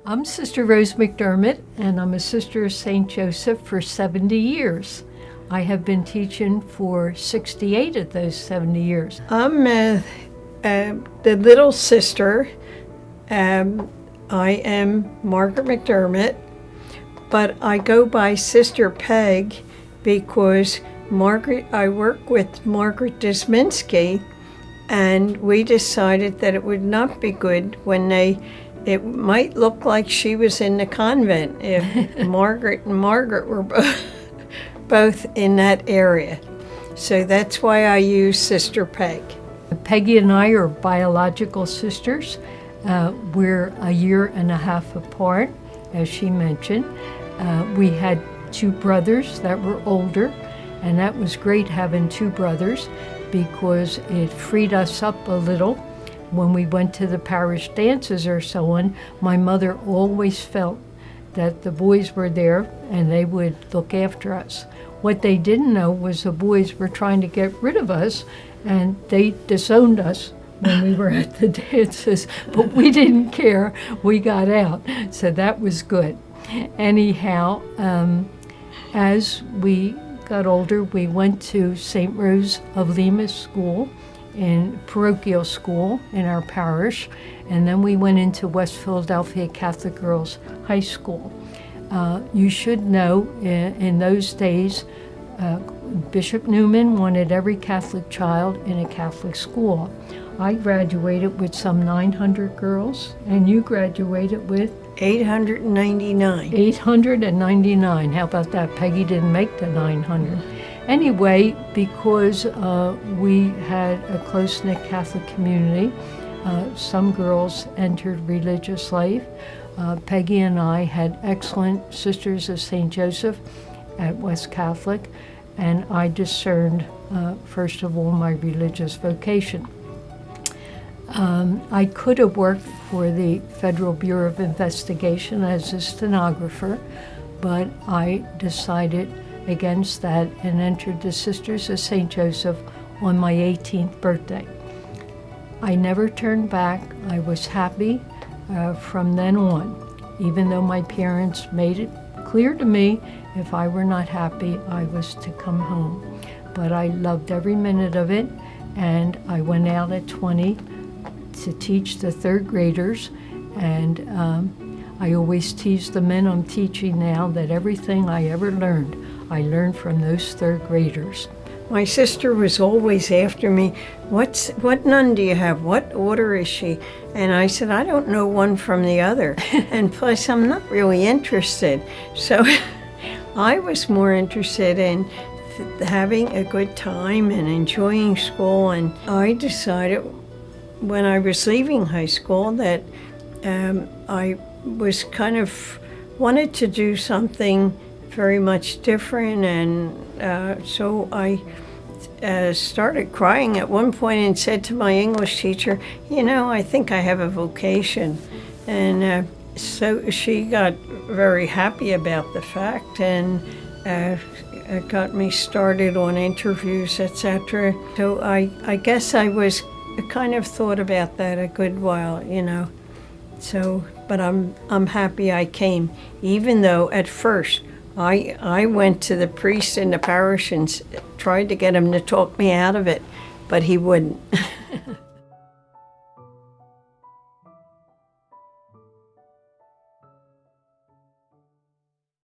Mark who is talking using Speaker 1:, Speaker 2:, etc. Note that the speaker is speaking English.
Speaker 1: I'm Sister Rose McDermott, and I'm a Sister of St. Joseph for 70 years. I have been teaching for 68 of those 70 years.
Speaker 2: I'm the little sister. I am Margaret McDermott, but I go by Sister Peg because I work with Margaret Desminski, and we decided that it would not be good when it might look like she was in the convent if Margaret and Margaret were both in that area. So that's why I use Sister Peg.
Speaker 1: Peggy and I are biological sisters. We're a year and a half apart, as she mentioned. We had two brothers that were older, and that was great having two brothers because it freed us up a little. When we went to the parish dances or so on, my mother always felt that the boys were there and they would look after us. What they didn't know was the boys were trying to get rid of us, and they disowned us when we were at the dances, but we didn't care. We got out, so that was good. Anyhow, as we got older, we went to St. Rose of Lima School, in parochial school in our parish, and then we went into West Philadelphia Catholic Girls High School. You should know, in those days, Bishop Newman wanted every Catholic child in a Catholic school. I graduated with some 900 girls, and you graduated with?
Speaker 2: 899.
Speaker 1: 899. How about that? Peggy didn't make the 900. Anyway, because we had a close-knit Catholic community, some girls entered religious life. Peggy and I had excellent Sisters of St. Joseph at West Catholic, and I discerned, first of all, my religious vocation. I could have worked for the Federal Bureau of Investigation as a stenographer, but I decided against that and entered the Sisters of St. Joseph on my 18th birthday. I never turned back. I was happy from then on, even though my parents made it clear to me if I were not happy, I was to come home. But I loved every minute of it, and I went out at 20 to teach the third graders, and I always tease the men I'm teaching now that everything I ever learned, I learned from those third graders.
Speaker 2: My sister was always after me, what nun do you have? What order is she? And I said, I don't know one from the other. And plus, I'm not really interested. So I was more interested in having a good time and enjoying school. And I decided when I was leaving high school that I was kind of wanted to do something very much different, and so I started crying at one point and said to my English teacher, I think I have a vocation. And so she got very happy about the fact, and it got me started on interviews, etc. So I guess I was kind of thought about that a good while, So, but I'm happy I came, even though at first I went to the priest in the parish and tried to get him to talk me out of it, but he wouldn't.